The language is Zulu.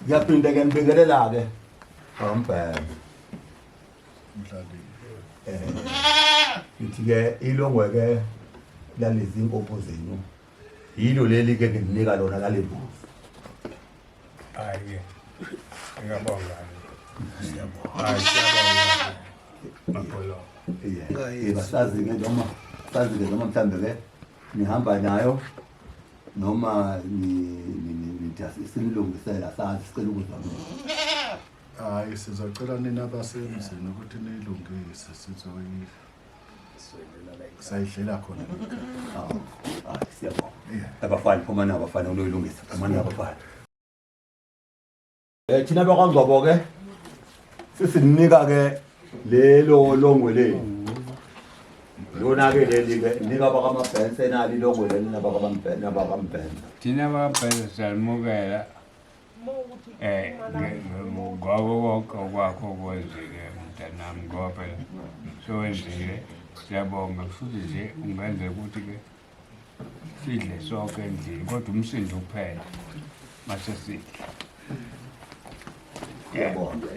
Ngiyaphinda ke nibingelela ke. Awumbheke. Ithi ke ilongwe ke lalezi inkopho zenu. Yilo leli ke nginika lona lalembuzi. Hayi. Ngiyabonga. Siyabonga. Siyabonga. Mapolo. Basazi ke noma sazi ke noma mhlambe ke nihamba nayo noma ni simlungisela sazi sicela ukuzwa. Hayi sizocela nina abasemzini ukuthi nilungise sizoyidla. Sayidlela khona ekhaya. Siyabonga. Abafana phuma nabafana unoyilungisa phuma nabafana. Thina bakwaNgcobo ke sisinika ke lelo longwe leli. Lona ke leli ke nika bakamabhense nali longwe leli nabakamabhense. Thina bakabhense siyalimukela. Ngoba wonke okwakho kwenzile mntanami ngoba phela sowenzile siyabonga futhi nje ungenza ukuthi ke sidle sonke endlini kodwa umsindo kuphela mase sidle. Siyabonga.